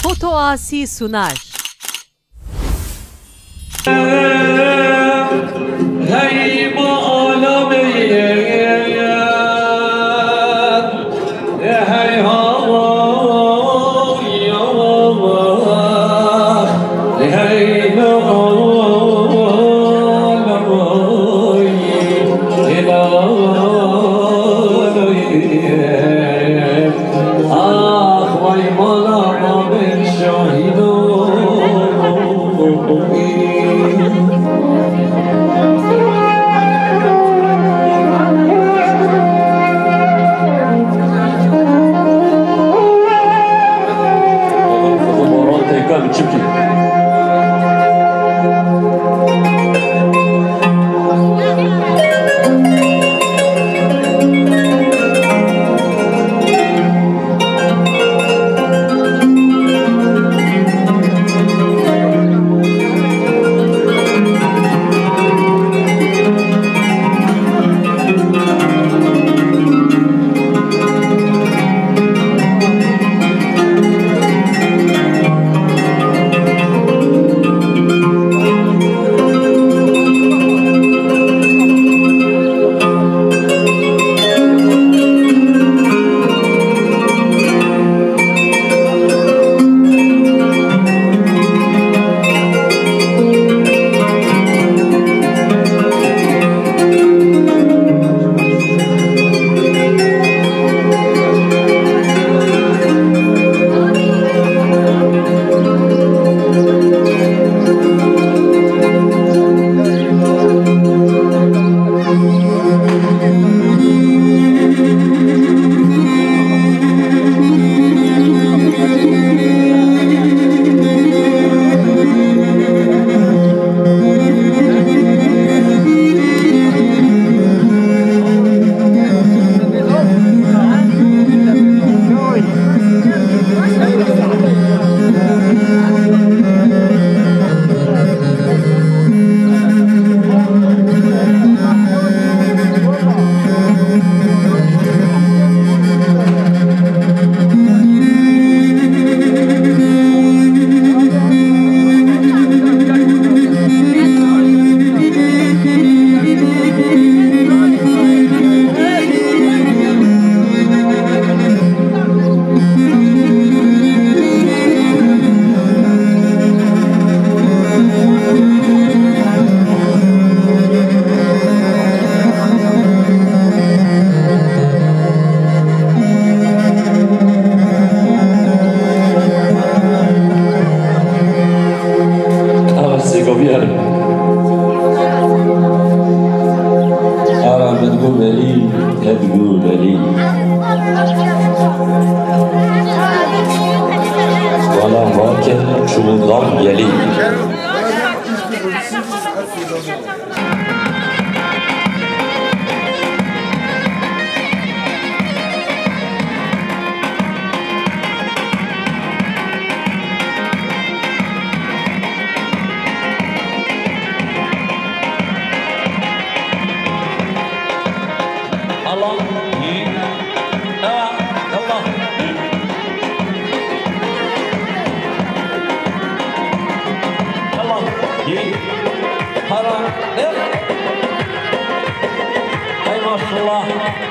Foto Asi sunar. Hey bu alemi çubuğundan yeli.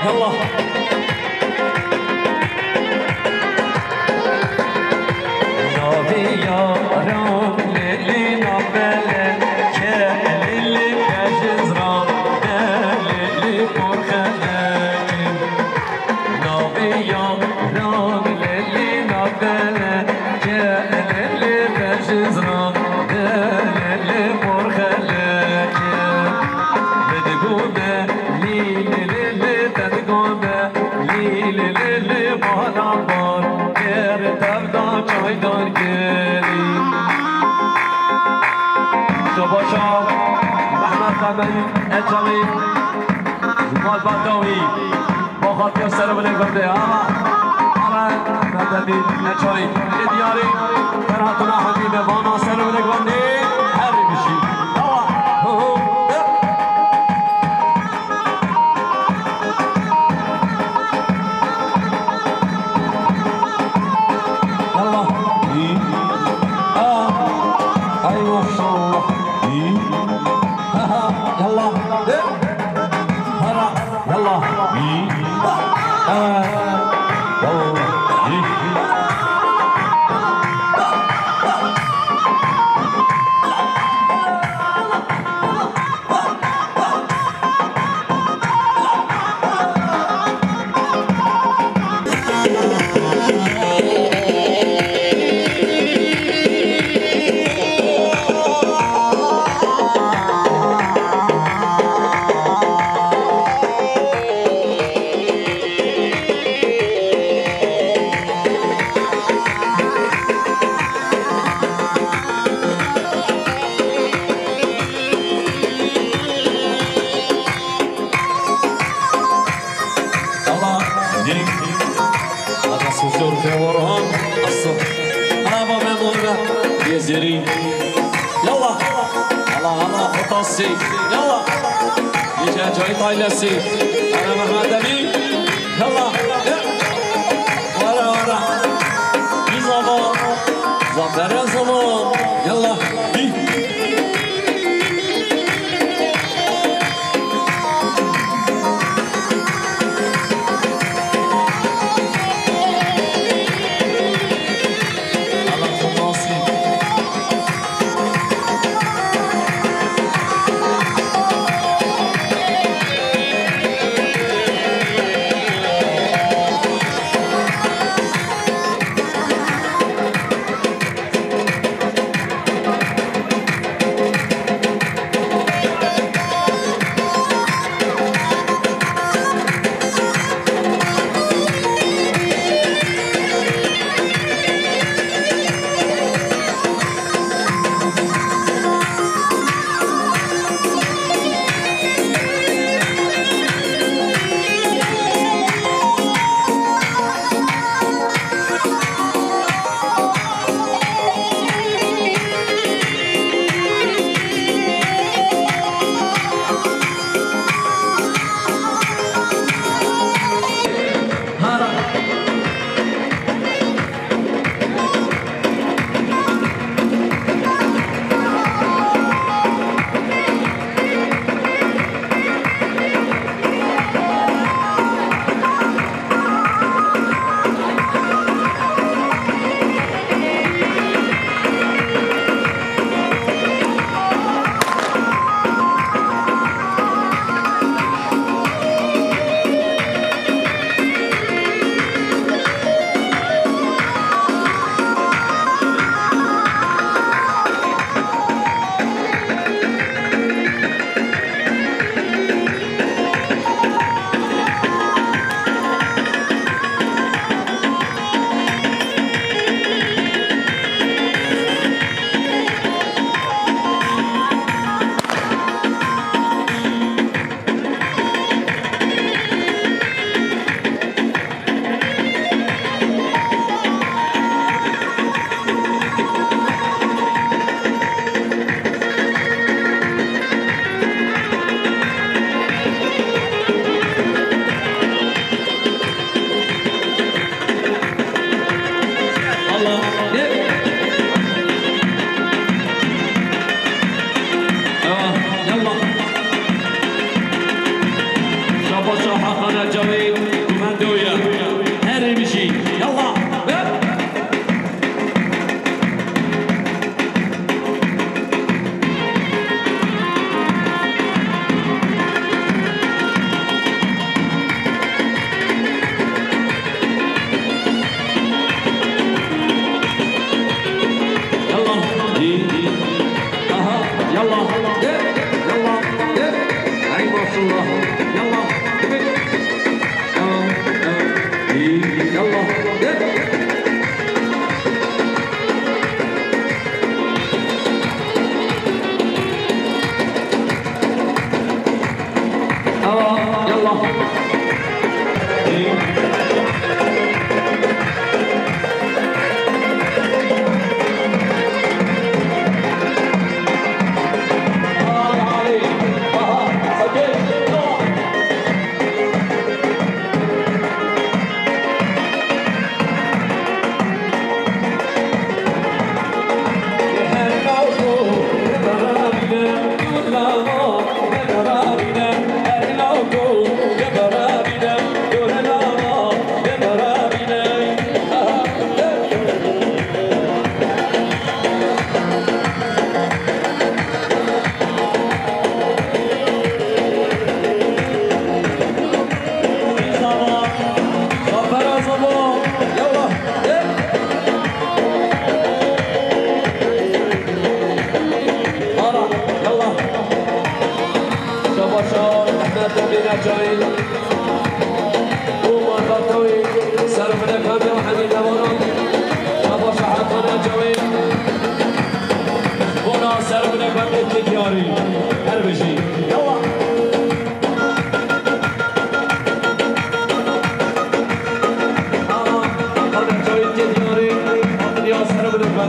يلا نبي يا رام للي نبلة كللي كجزرة للي فرخلك نبي يا رام للي نبلة كللي كجزرة للي فرخلك بدقوبة شباشا محمد قمری اجامی جمال بداوی با خاطر سر بله گرده آره مددی اجاری دیاری فراتنا حبیب بانا سر بله گرده هری بشی Allah الصبان الصبح أنا بمنورة يزري يلا هلا هلا فطاسي يلا يجي جاي طايلسي أنا محمد أمين يلا ورا ورا يزبط زفر يا زلمة يلا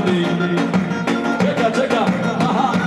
محمدی چکا چکا آها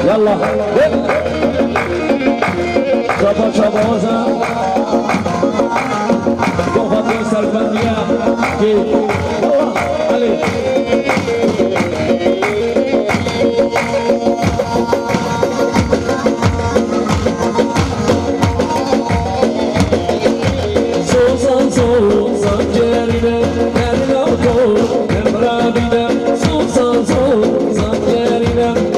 يلا شابا شابا وزن قوة سلفانية يلا علي سوزان سوزان جريدة نرناكو نمرابيدة سوزان سوزان جريدة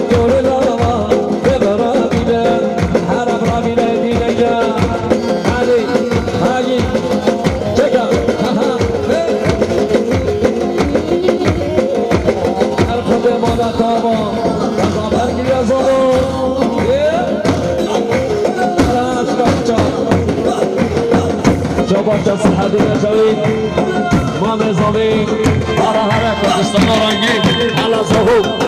شباب صحابي نجوي ما مزامين على حركة استمرارنجي على ظهور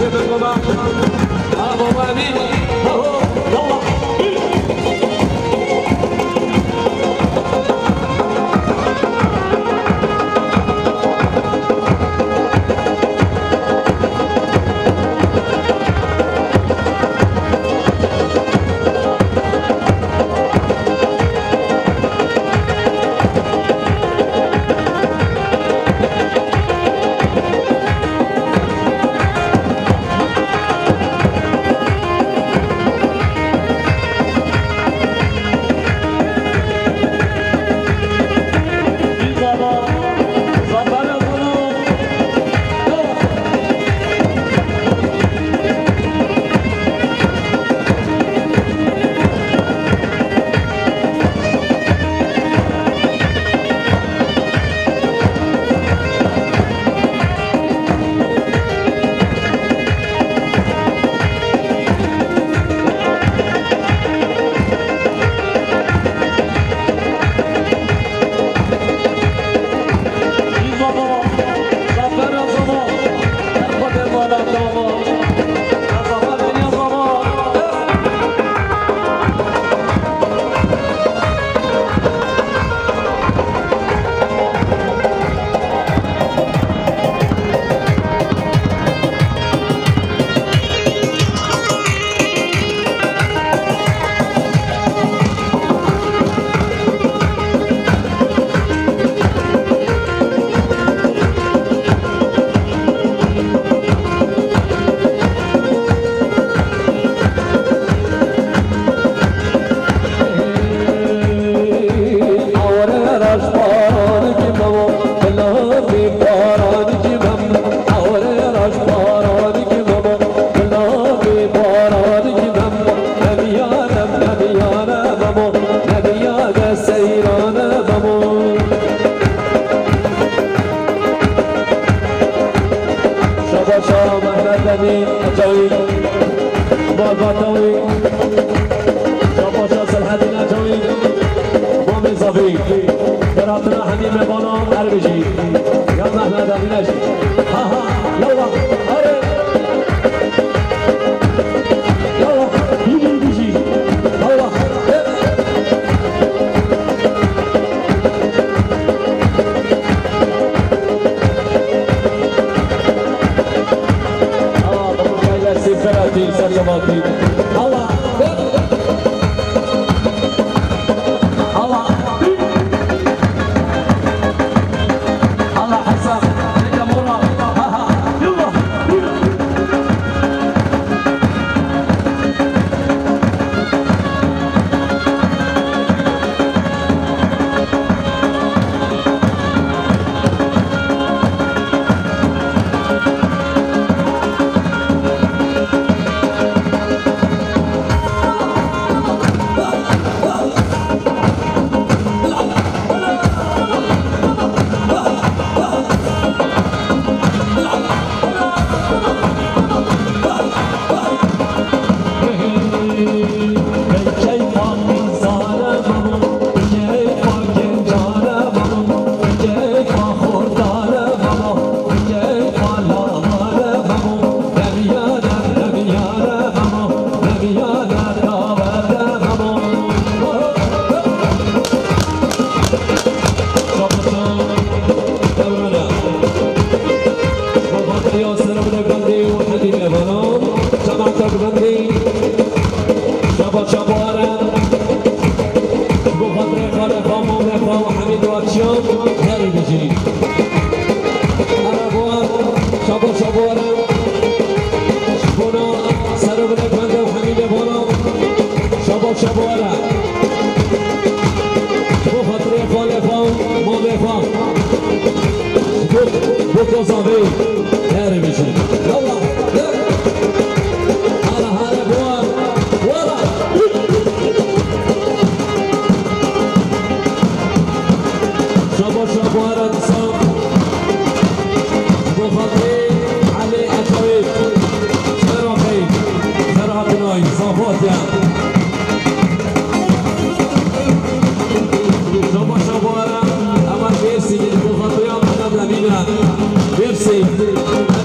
Merci.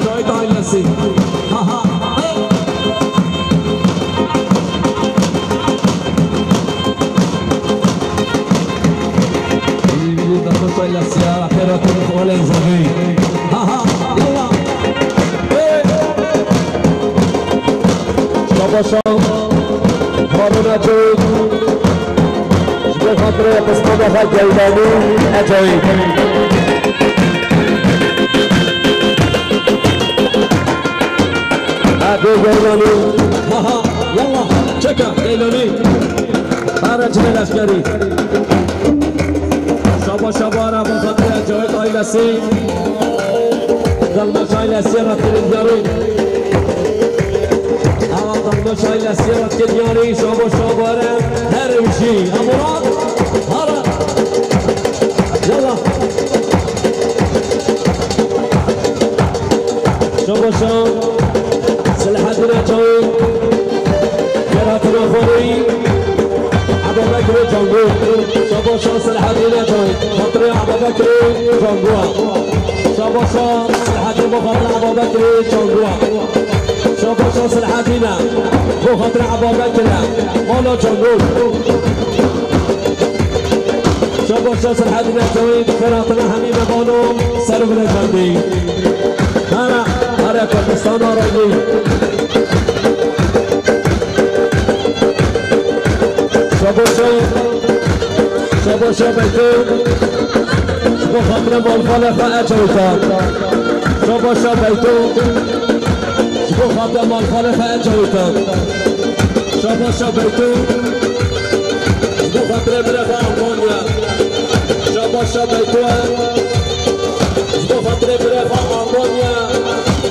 Enjoy the شاباشا هارون اجوید به خاطر قسمت آقای گیلانی اجوید عبی گیلانی ها یلا چکا گیلانی رجل لشکری شاباشا بارا به خاطر اجوید آیلسی دلمش آیلسی را تریدیاری شای لسیرات کنیاری شابا شاباره هر وشی امورات هارا یلا شابا شام سلحة دنا جوي كراتنا خوري عبا بكري جنگو شابا شام سلحة دنا جوي خطري عبا بكري جنگو شابا شام سلحة دنا خطري عبا بكري جنگو شاباشا سلحاتينا بو خاطر عبابتنا مولا جنگول شاباشا سلحاتينا جويد كراتنا حميمة بانو سربنا جندي هارا كردستان آرائي شاباشا بيتون بو خاطر مالفالة خاء جويتا شاباشا بيتون بو خاطر مالفالة اجويتا شاباشا بيتو بو خاطر برفا امونيا شاباشا بيتو بو خاطر برفا امونيا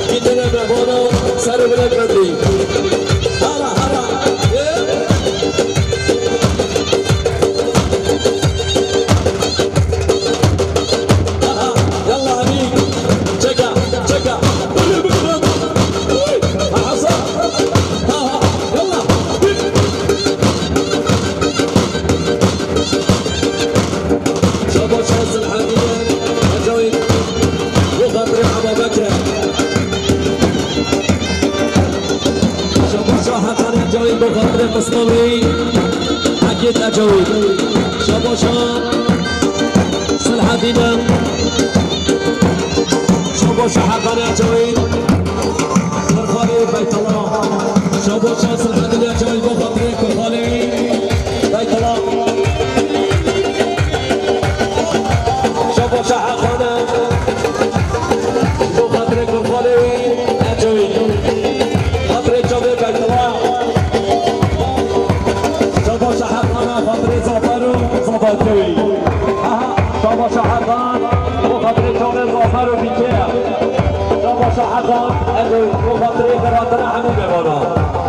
كتنا مبانا سر بلد بندي هارا يلا عليك تشكا بخاطر قسموي حكيت اجوي شاباشا سلحاتينا شاباشا حقاني اجوي كرخالي بيت الله شاباشا سلحاتينا اجوي بخاطر كرخالي بيت الله شاباشا حقانا بخاطر كرخالي اجوي خاطر جوي بيت الله شاباشا حقانا خاطر زافرو زافركوي شاباشا حقان وخاطر جوي زافرو بيكيا شاباشا حقان اجوي وخاطر كراتنا حمي بيبانا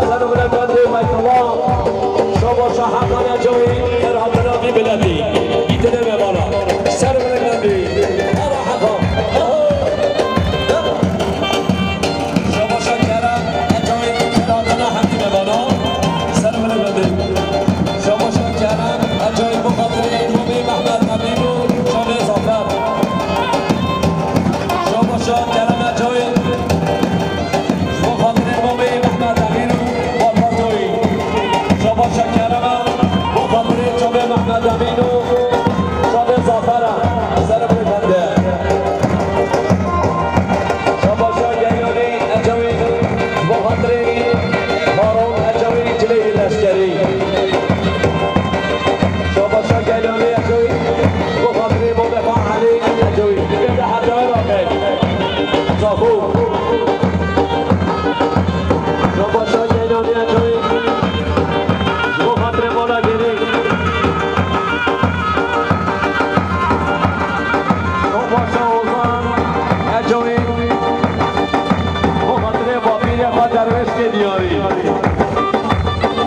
سنو بلندي بيت الله شاباشا حقان اجوي كراتنا في بلدي يتنا بيبانا سنو بلندي هذا حقان شاباشا كرام اجوي كراتنا حمي بيبانا سنو بلندي شاباشا كرام اجوي بخاطر مومي محمد حبيبو جوي زافر شاباشا كرام اجوي بخاطر مومي محمد حبيبو والبطوي شاباشا كرام بخاطر جوي محمد حبيبو جوي زافر سنو بلندي شاباشا جيوني اجوي بخاطر هارون اجوي جلي الاشكري شاباشا جيلاني اجوي بخاطر مدافع علي اجوي بدا حتى راكب صافو شاباشا جيلاني اجوي بخاطر مولاقيني شاباشا وزان اجوي بخاطر بابيري درويش كدياري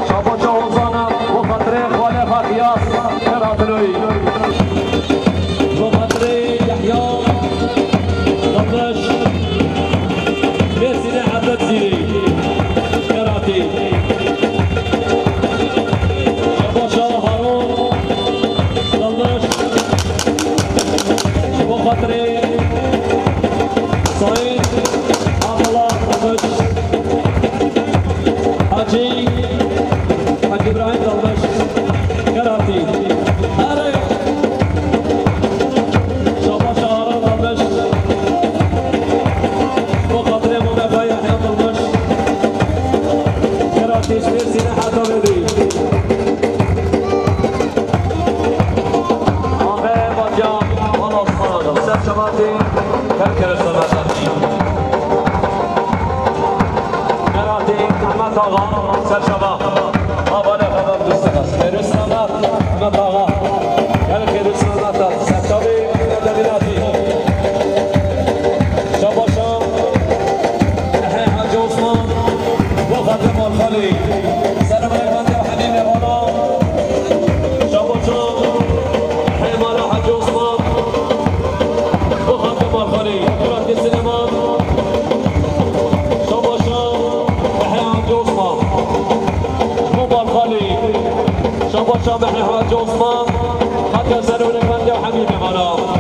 شاباشا وزان بخاطر خالق قياس كراتنوي بخاطر يحيى قبلش بسيني عبد زيري كراتي شاباشا هارون قبلش بخاطر سعيد عبد الله قبلش آتیش میرسینه حتی بدی آقای بادیان خلاص خلاص سر شباتی کرکر سنتی مراتی احمد آقا سر شبا آبانه خدام دوست است خیر سنت احمد آقا یعنی خیر سنت است سر شبی دمیراتی شبا شام احی حج عثمان و خطر مالخالی سر ملکمند و حبیب بالا شبا شام احی مالا حج عثمان و خطر مالخالی براتی سلیمان شبا شام احی حج عثمان و مالخالی شبا شام احی حج عثمان خطر سر ملکمند و حبیب بالا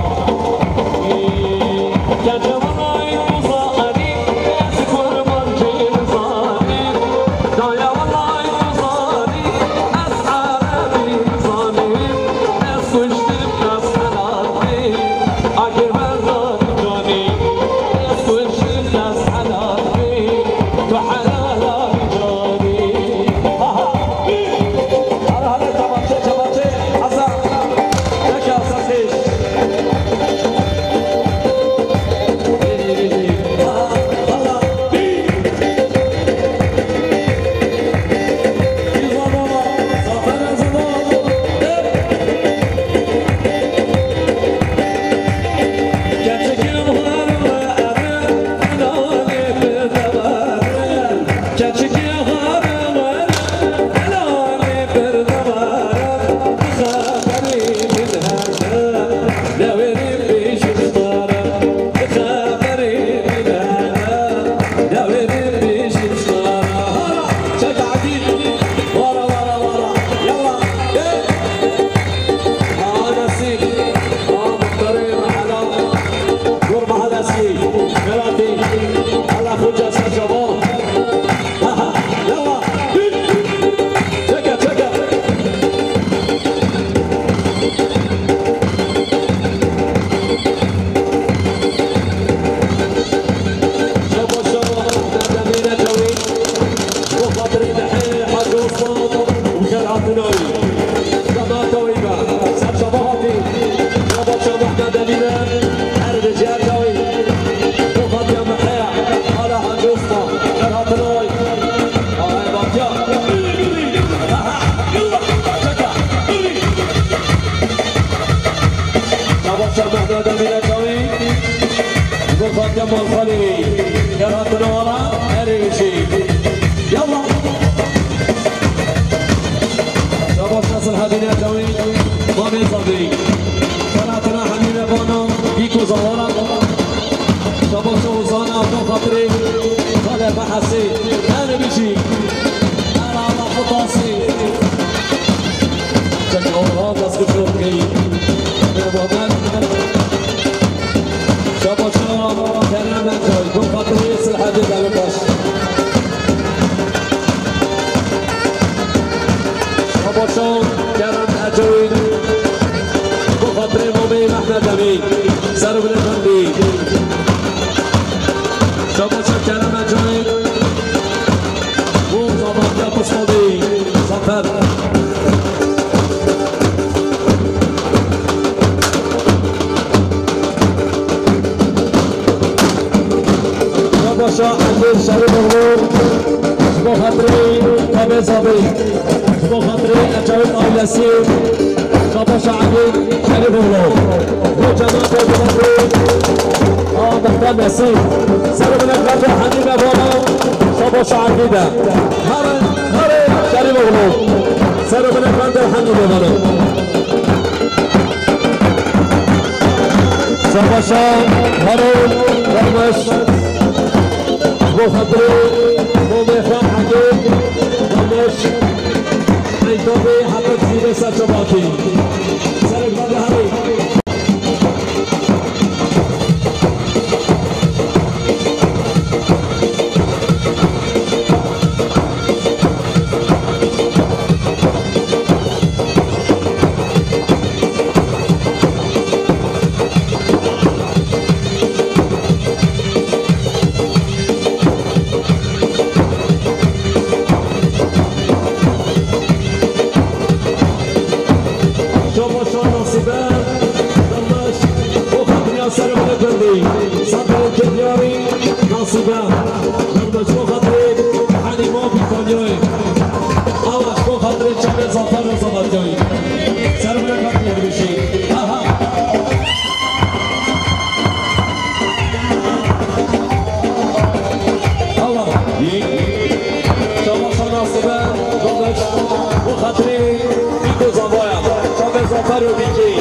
سر و بیکی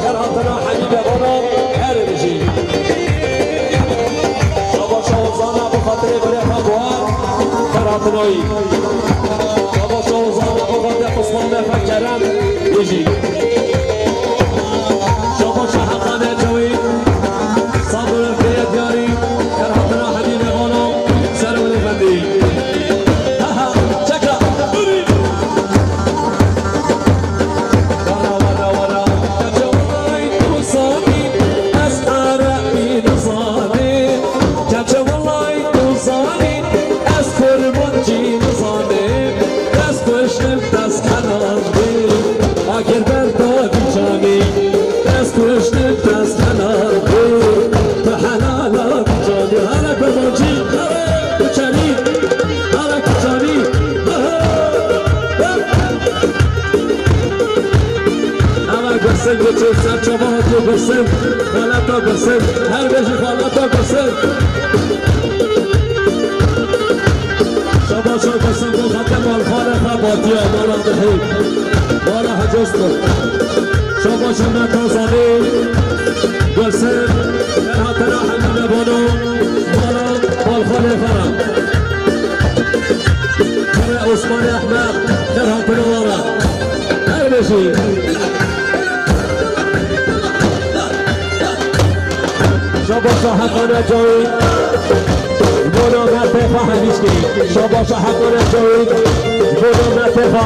کرهاتنا حبیب بانم هر بجی شبا شوزانا بخاطر بره خبوار کرهاتنایی شبا شوزانا بخاطر قسمان فکرم بجی شبا شحقانه جوی صابر الفيد ياري كرهتنا حبيب بانم سر و نفندی سر چوبان تو بسم خالتا بسم هر بجی خالتا بسم شبا شو بسم تو خطم الخالقه باتیا مالا دهی مالا حجز کن شبا شو نتازانی بسم کرهاتنا حبیب بانو مالا الخالقه کره عثمان احمد کرهاتنا مالا هر بجی شبا شحقانه جوی بودو مرتفع همیشکی شبا شحقانه جوی بودو مرتفع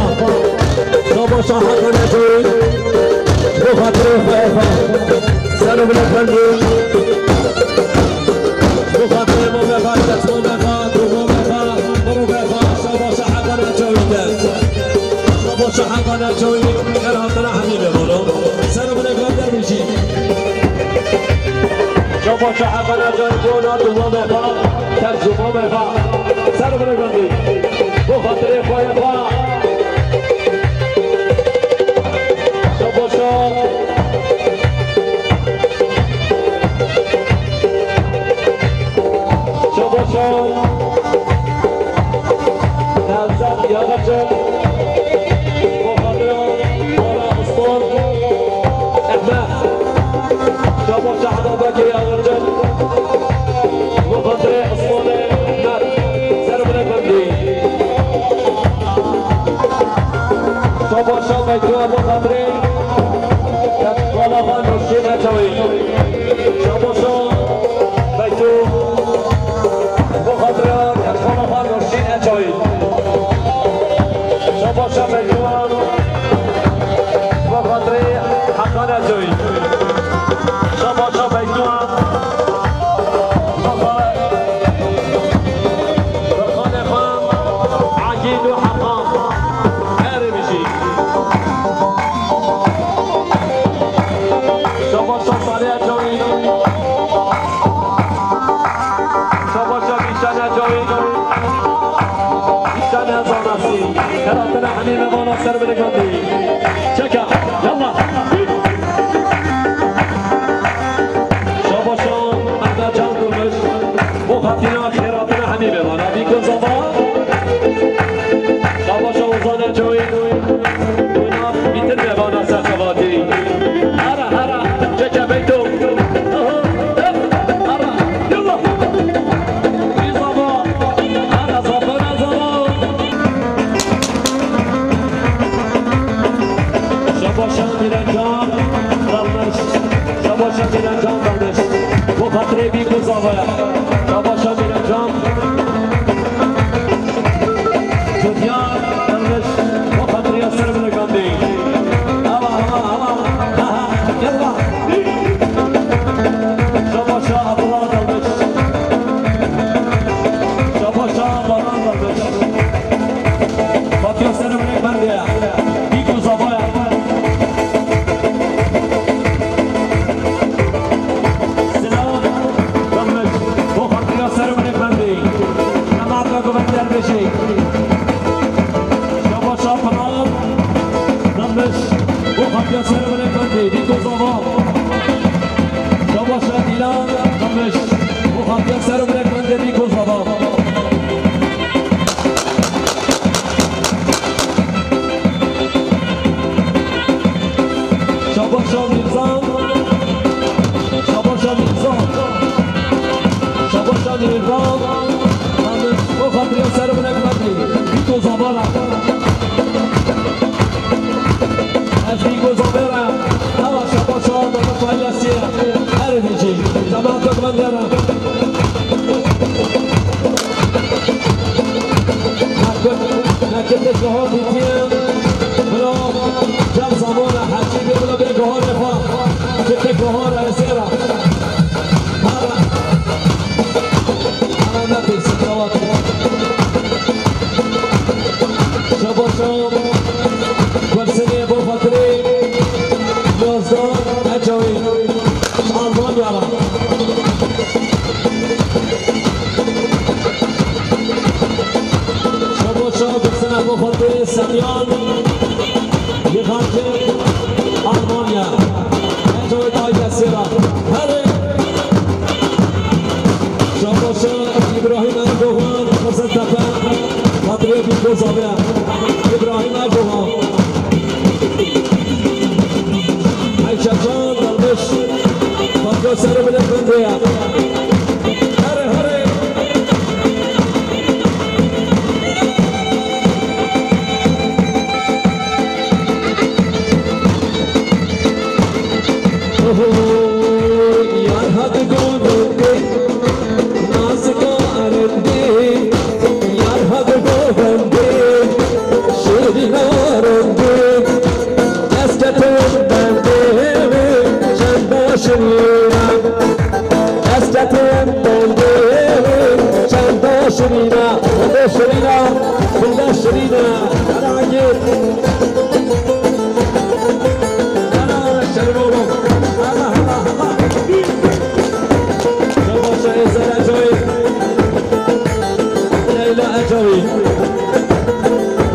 شبا شحقانه جوی بخاطر خیفا سلو بلکندی بخاطر مومفا کس مومفا تو مومفا برو بفا شبا شحقانه جوی شبا شحقانه جوی کرهاتنا حبیب بانو سلو بلکندر میشی شبا شحقانه جوی بونا تو مومفا ترجمه مومفا سر بلکندی بخاطر خیفا شبا نزد یادشم بخاطر مالا اسطور احمد شبا شحقا بکری آغرجم بخاطر اسطور احمد سر بلکندی شبا بیتو بخاطر کالا خان رشید نچوی شبا بیتو بخاطر کالا خان رشید نچوی شبا بیتو بخاطر حقا نچوی شبا بیتو بخاطر خان عقید و حقا هر میشی شبا سالیه جوی شبا بیشانه جوی بیشانه زانسی کرهاتنا حبیب بانو سر بلکندی چکا یلا شبا احمد جان درمش بخاطر کرهاتنا حبیب بانو بیکن زبان شبا وزانه جوی دوینا بیتر ببانو سخواتی هرا چکا بیتو بخاطر بیکو زاویا شبا میرنجام دنیا دلش بخاطر یاسر بلکندی هوا یلا شبا ابولا دلش شبا باران دلش بات یاسر بلکندی بیکو زاویا شبا پناه دمش بخاطر سر بلکندی بیکو زاوا شبا دیلان دمش بخاطر سر بلکندی بیکو زاوا بلك بدري بيتو زبالة أفريقو زبالة هوا شبا شاد ومطالي السيرة أردنجي جماعتك بندرة نكتش لها بيتين بلا جم زمانة حجيبي بلا بيقهار نفا كتك لها رأسيرة هلا نبي سكروات شبا شاب كل سنة ابو فطري يوزدان اجوي آلمان يارا شبا شاب كل سنة ابو فطري سميان يخاطر آلمانيا اجوي تايد السيرة هلا شبا شاب إبراهيم أردوغان خمسة دفع خاطرية بيكو زابع إبراهيم أردوغان عيشة جان دلمش فاكو سر بلد بندية هري هري يا هاد قولي نازكو أردي يا هاد قولي شيرنا أردي أسكتون بندي شنبا شرينا أسكتون بندي شنبا شرينا بندي شرينا بندي شرينا أنا عجيب أنا شربوهم الله الله الله شبا شايزة أجوي ليلى أجوي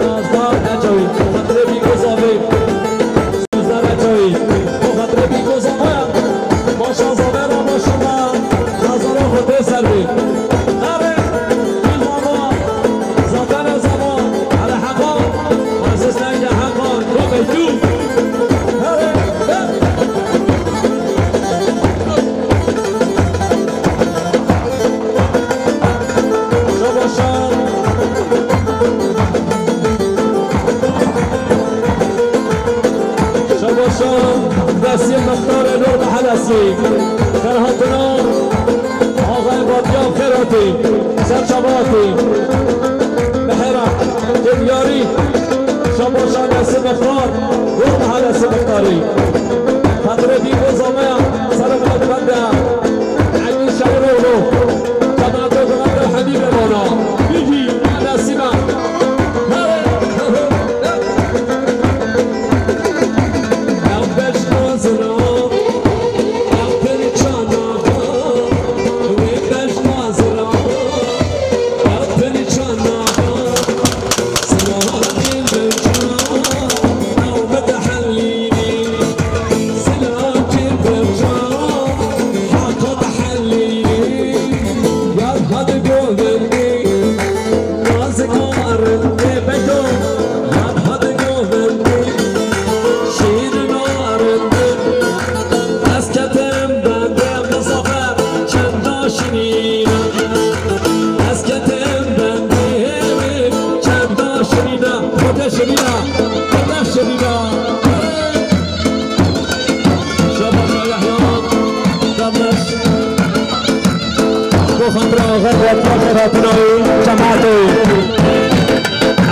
نازدار أجوي مطربي قصابي سوزدار أجوي مطربي قصابي ماشا زبيرا ماشا الله نظر خطي سربي ناري في زمان زبان زمان على حقان حاسس نجا حقان روكي تو ناري شبا شان شبا شان دستی مختار نور حدثی فرهاتنا آقای بادیان فراتی سرچباتی بحرا تبیاری شبا شان دستی مختار نور حدثی مختاری خطر دیگو زمین سر بلد بنده علی شهرونو جماعت جماعت حبیب بانا بیجی دستی من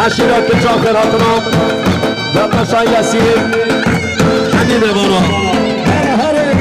عشيرات الشاخر هاتنا لما شاي ياسين حديد بانا هري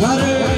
Hare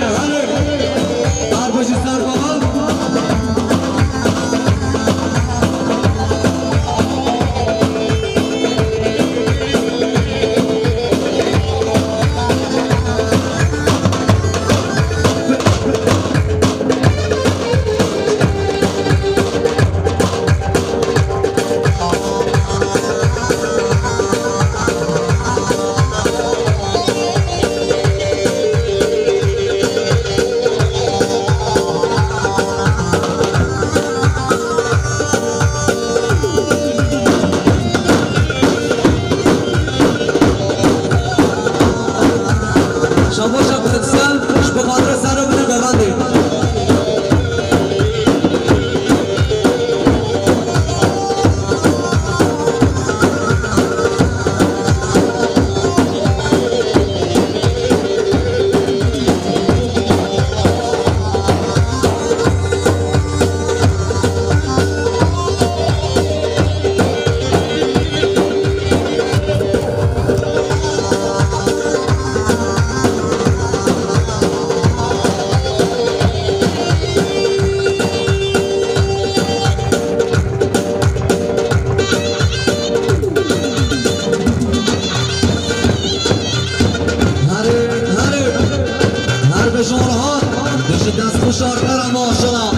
هوشیارترم ماشاءالله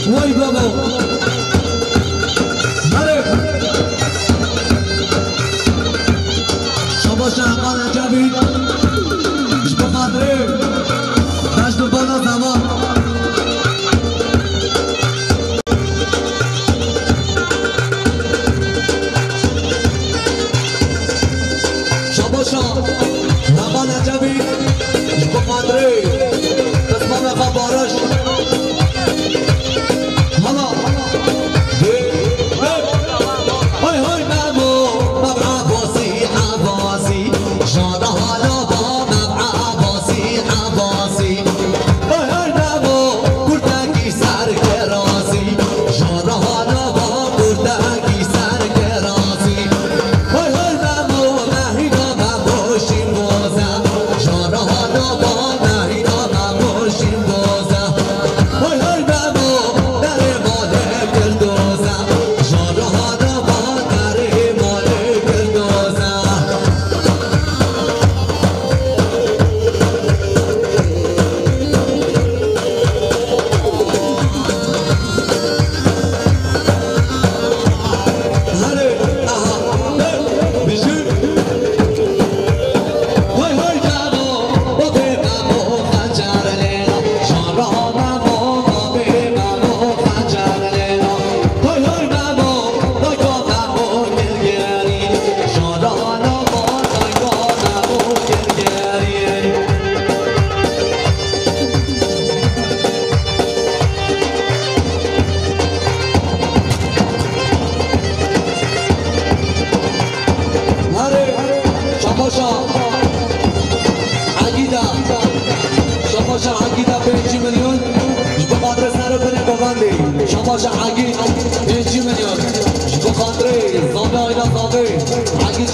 وای بابا بله شما شهقان عجبید به خاطر دشت و بالا زمان شما شهقان عجبید به خاطر قسمان خبارش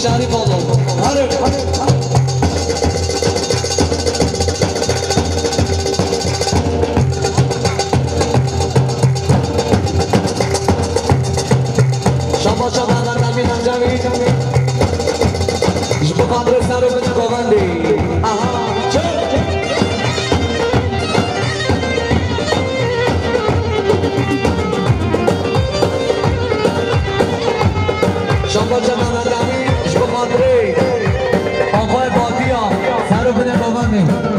شریف آقا شما محمد امین انجامی به خاطر سر بده گوندی شما محمد امین به خاطر آقای بادیا سر بده گوندی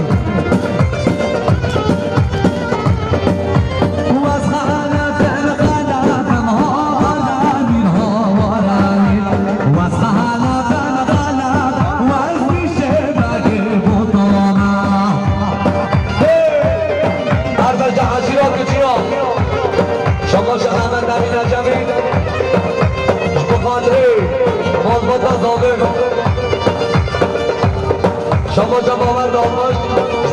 شما جوابر داماش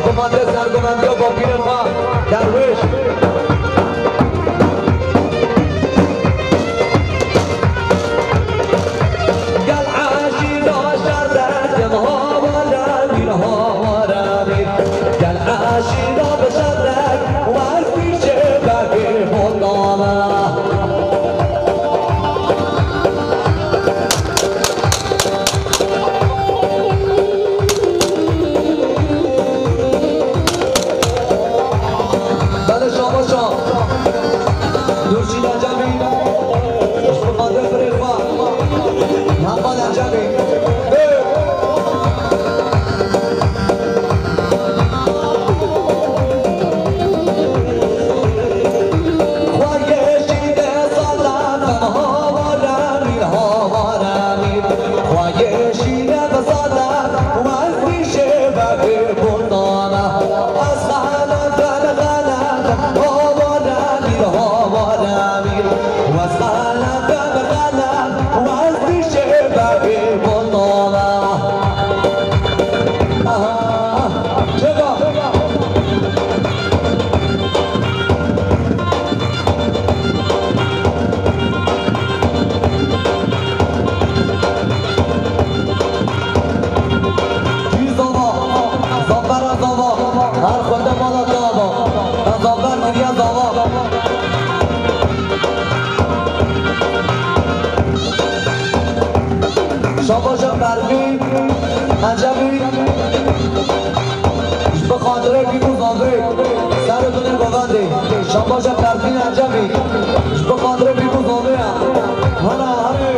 به خاطر سرگرمی و با پیر ما درویش گل عاشی داشر دستم ها و رمیر ها و رمیر گل عاشی دا بشرک و از پیشه بگیر خودنامه شاباش برقی عجبی به خاطر بیمون زاوه سرتونه گوانده شباش ترفین انجامی به خاطر بیمون زاوه هانا همه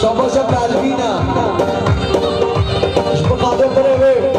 شباش قلبینه به خاطر بره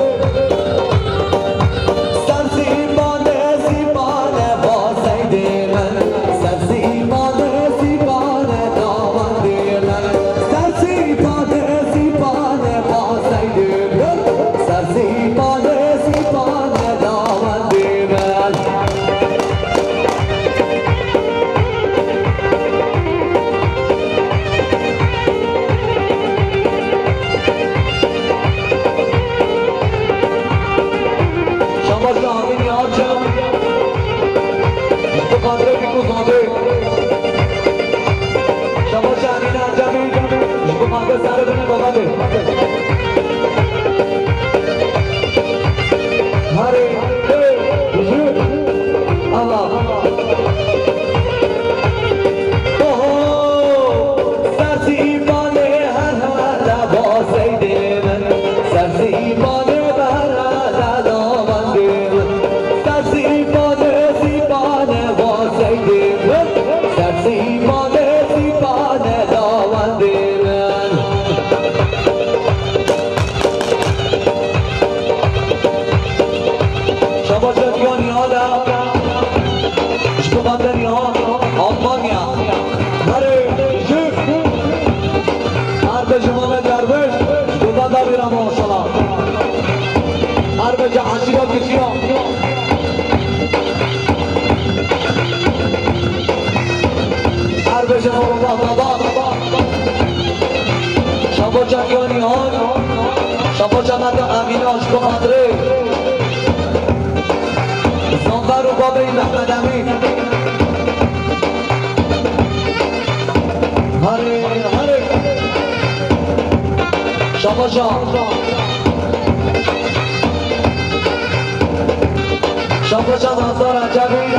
شباشان هزار عجبی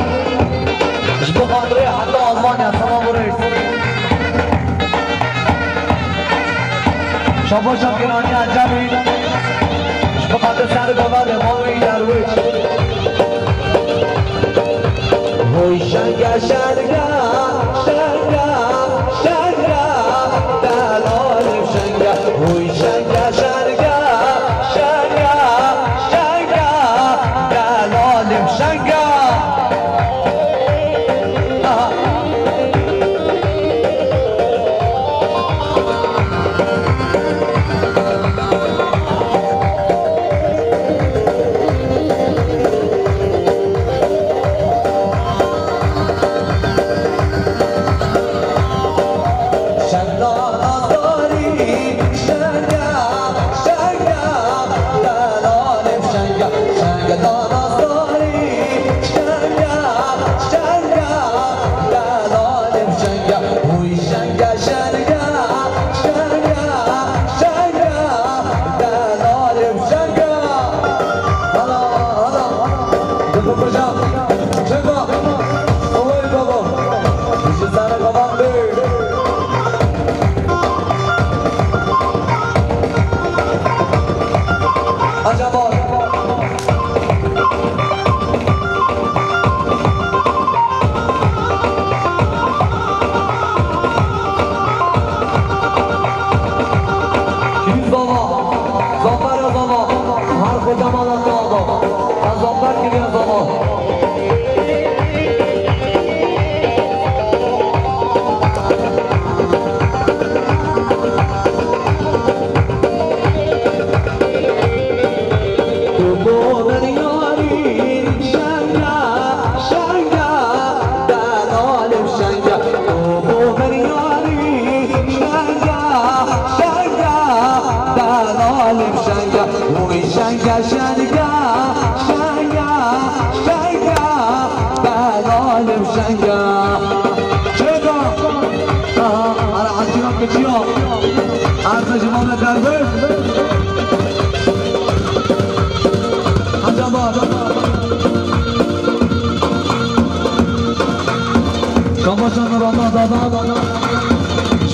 به خاطر حتی آلمانیا سلام برید شباشان گرانی عجبی به خاطر سر گواد امامی درویش هوی شنگه شنگه شنگه شنگه دلالیم شنگه هوی شنگه شنگه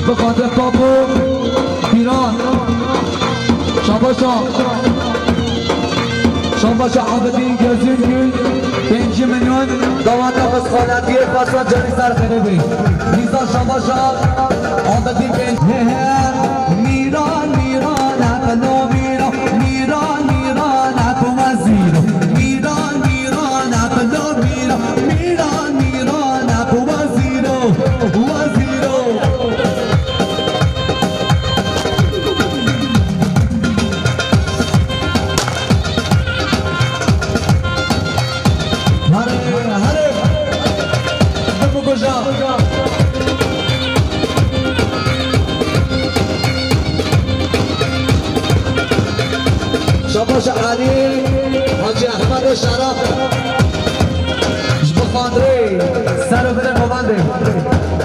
بخاطر پاپو پیران شاباشا عابدین گزین گل 5 میلیون دوات مسخالتی فاسا جانی سر خیلی بی نیزا شاباشا عابدین 5 میران میران اپلو میران میران میران اپو وزیرو میران میران اپلو میران میران میران اپو وزیرو وزیرو شاباش علی حاجی احمد شرف بخاندری سر بده قوانده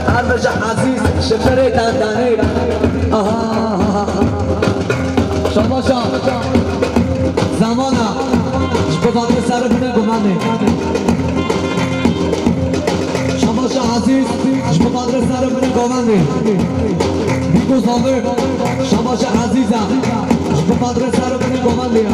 عربش عزیز شفره تندانی شاباشا زمانا بخاندری سر بده قوانده شاباشا عزیز بخاندری سر بده قوانده بیگو زاده شاباشا عزیزم بخاطر سر بنی گمان لیا